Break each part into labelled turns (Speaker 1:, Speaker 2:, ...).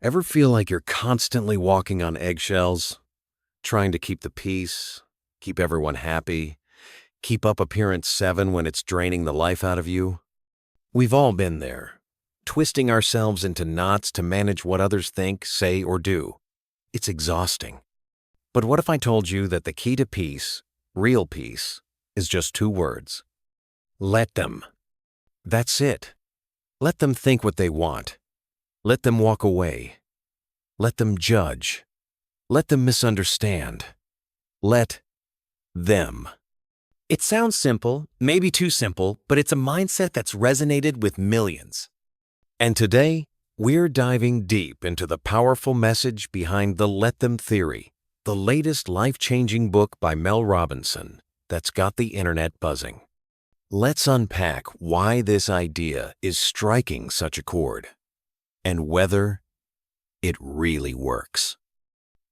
Speaker 1: Ever feel like you're constantly walking on eggshells, trying to keep the peace, keep everyone happy, keep up appearance 7 when it's draining the life out of you? We've all been there, twisting ourselves into knots to manage what others think, say, or do. It's exhausting. But what if I told you that the key to peace, real peace, is just 2 words? Let them. That's it. Let them think what they want. Let them walk away. Let them judge. Let them misunderstand. Let them. It sounds simple, maybe too simple, but it's a mindset that's resonated with millions. And today, we're diving deep into the powerful message behind the Let Them theory, the latest life-changing book by Mel Robbins that's got the internet buzzing. Let's unpack why this idea is striking such a chord and whether it really works.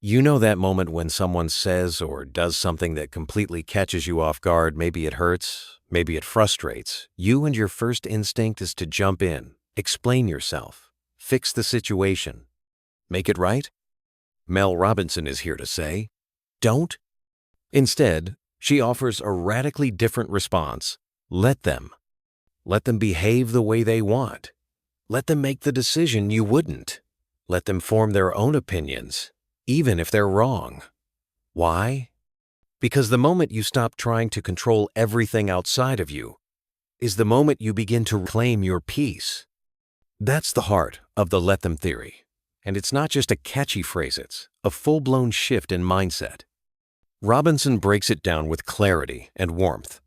Speaker 1: You know that moment when someone says or does something that completely catches you off guard. Maybe it hurts, maybe it frustrates you, and your first instinct is to jump in, explain yourself, fix the situation, make it right? Mel Robbins is here to say, don't. Instead, she offers a radically different response. Let them. Let them behave the way they want. Let them make the decision you wouldn't. Let them form their own opinions, even if they're wrong. Why? Because the moment you stop trying to control everything outside of you is the moment you begin to reclaim your peace. That's the heart of the Let Them theory. And it's not just a catchy phrase, it's a full-blown shift in mindset. Robinson breaks it down with clarity and warmth.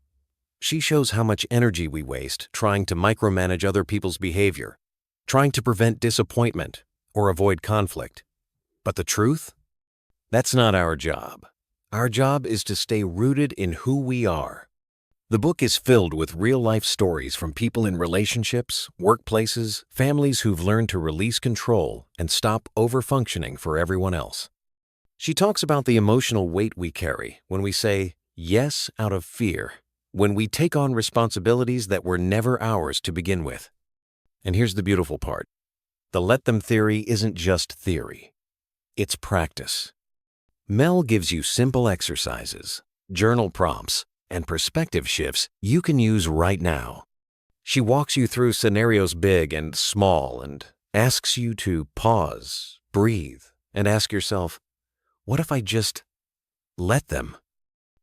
Speaker 1: She shows how much energy we waste trying to micromanage other people's behavior, trying to prevent disappointment or avoid conflict. But the truth? That's not our job. Our job is to stay rooted in who we are. The book is filled with real-life stories from people in relationships, workplaces, families who've learned to release control and stop overfunctioning for everyone else. She talks about the emotional weight we carry when we say yes out of fear, when we take on responsibilities that were never ours to begin with. And here's the beautiful part. The Let Them theory isn't just theory. It's practice. Mel gives you simple exercises, journal prompts, and perspective shifts you can use right now. She walks you through scenarios big and small and asks you to pause, breathe, and ask yourself, what if I just let them?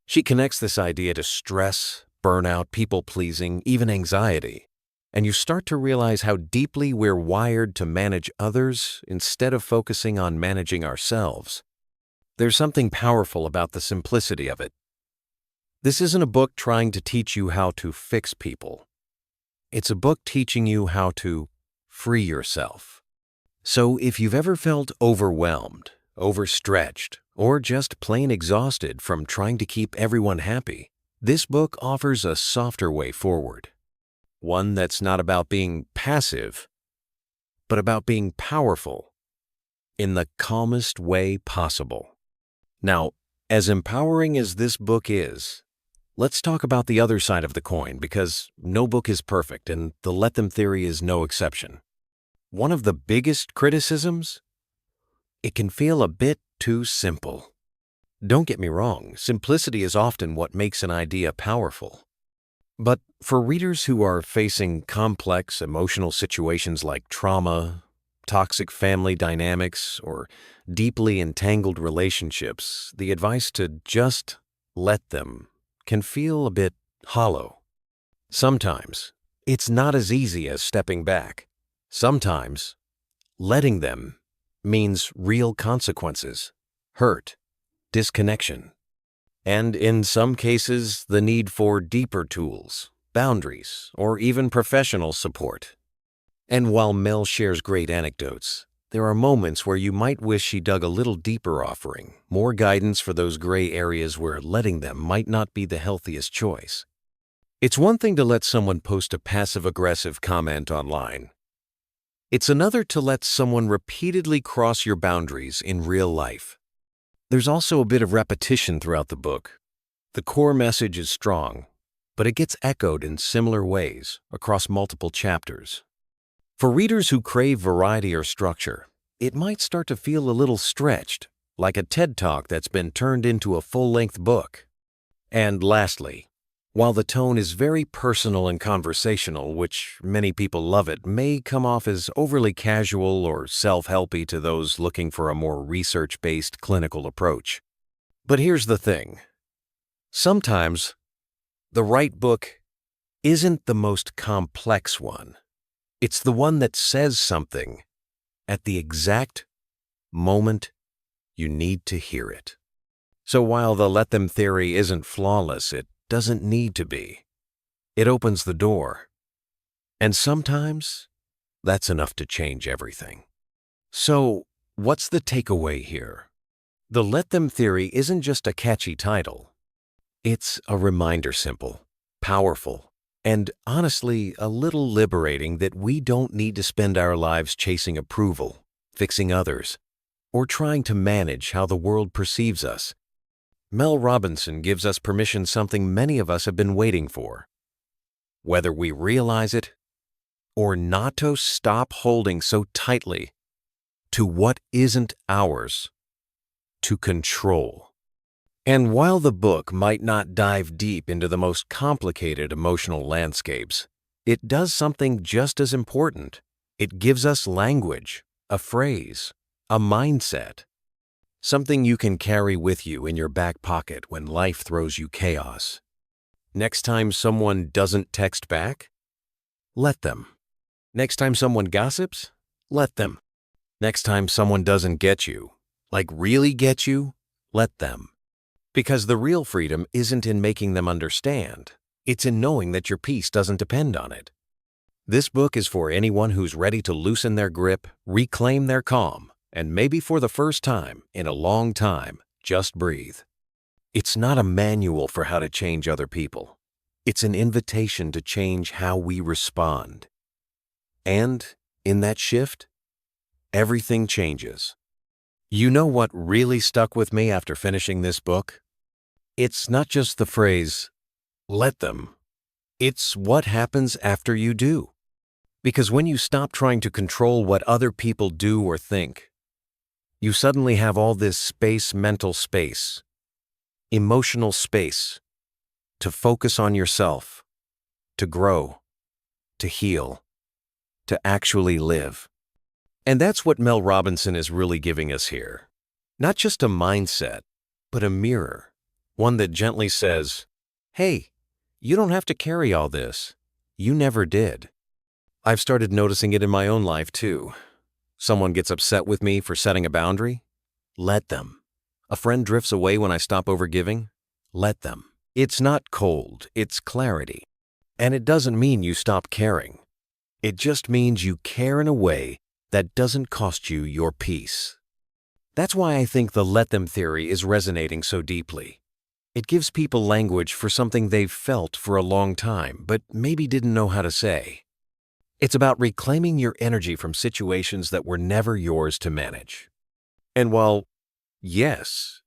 Speaker 1: She connects this idea to stress, burnout, people-pleasing, even anxiety, and you start to realize how deeply we're wired to manage others instead of focusing on managing ourselves. There's something powerful about the simplicity of it. This isn't a book trying to teach you how to fix people. It's a book teaching you how to free yourself. So if you've ever felt overwhelmed, overstretched, or just plain exhausted from trying to keep everyone happy, this book offers a softer way forward. One that's not about being passive, but about being powerful in the calmest way possible. Now, as empowering as this book is, let's talk about the other side of the coin, because no book is perfect and the Let Them theory is no exception. One of the biggest criticisms? It can feel a bit too simple. Don't get me wrong, simplicity is often what makes an idea powerful. But for readers who are facing complex emotional situations like trauma, toxic family dynamics, or deeply entangled relationships, the advice to just let them can feel a bit hollow. Sometimes it's not as easy as stepping back. Sometimes letting them means real consequences, hurt, disconnection, and in some cases, the need for deeper tools, boundaries, or even professional support. And while Mel shares great anecdotes, there are moments where you might wish she dug a little deeper, offering more guidance for those gray areas where letting them might not be the healthiest choice. It's one thing to let someone post a passive-aggressive comment online. It's another to let someone repeatedly cross your boundaries in real life. There's also a bit of repetition throughout the book. The core message is strong, but it gets echoed in similar ways across multiple chapters. For readers who crave variety or structure, it might start to feel a little stretched, like a TED Talk that's been turned into a full-length book. And lastly, while the tone is very personal and conversational, which many people love, it may come off as overly casual or self-helpy to those looking for a more research-based clinical approach. But here's the thing. Sometimes the right book isn't the most complex one. It's the one that says something at the exact moment you need to hear it. So while the let them theory isn't flawless, it doesn't need to be. It opens the door. And sometimes that's enough to change everything. So what's the takeaway here? The let them theory isn't just a catchy title. It's a reminder, simple, powerful, and honestly a little liberating, that we don't need to spend our lives chasing approval, fixing others, or trying to manage how the world perceives us. Mel Robbins gives us permission, something many of us have been waiting for. Whether we realize it or not, to stop holding so tightly to what isn't ours to control. And while the book might not dive deep into the most complicated emotional landscapes, it does something just as important. It gives us language, a phrase, a mindset. Something you can carry with you in your back pocket when life throws you chaos. Next time someone doesn't text back, let them. Next time someone gossips, let them. Next time someone doesn't get you, like really get you, let them. Because the real freedom isn't in making them understand. It's in knowing that your peace doesn't depend on it. This book is for anyone who's ready to loosen their grip, reclaim their calm, and maybe for the first time in a long time, just breathe. It's not a manual for how to change other people. It's an invitation to change how we respond. And in that shift, everything changes. You know what really stuck with me after finishing this book? It's not just the phrase, let them. It's what happens after you do. Because when you stop trying to control what other people do or think, you suddenly have all this space, mental space, emotional space, to focus on yourself, to grow, to heal, to actually live. And that's what Mel Robbins is really giving us here. Not just a mindset, but a mirror. One that gently says, hey, you don't have to carry all this. You never did. I've started noticing it in my own life too. Someone gets upset with me for setting a boundary? Let them. A friend drifts away when I stop overgiving? Let them. It's not cold, it's clarity. And it doesn't mean you stop caring. It just means you care in a way that doesn't cost you your peace. That's why I think the let them theory is resonating so deeply. It gives people language for something they've felt for a long time, but maybe didn't know how to say. It's about reclaiming your energy from situations that were never yours to manage. And while, yes,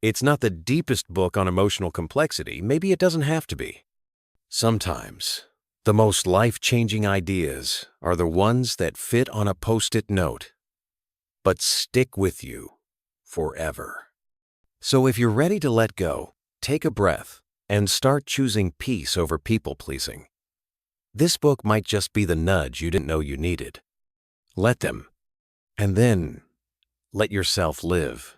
Speaker 1: it's not the deepest book on emotional complexity, maybe it doesn't have to be. Sometimes, the most life-changing ideas are the ones that fit on a post-it note, but stick with you forever. So if you're ready to let go, take a breath and start choosing peace over people-pleasing. This book might just be the nudge you didn't know you needed. Let them, and then let yourself live.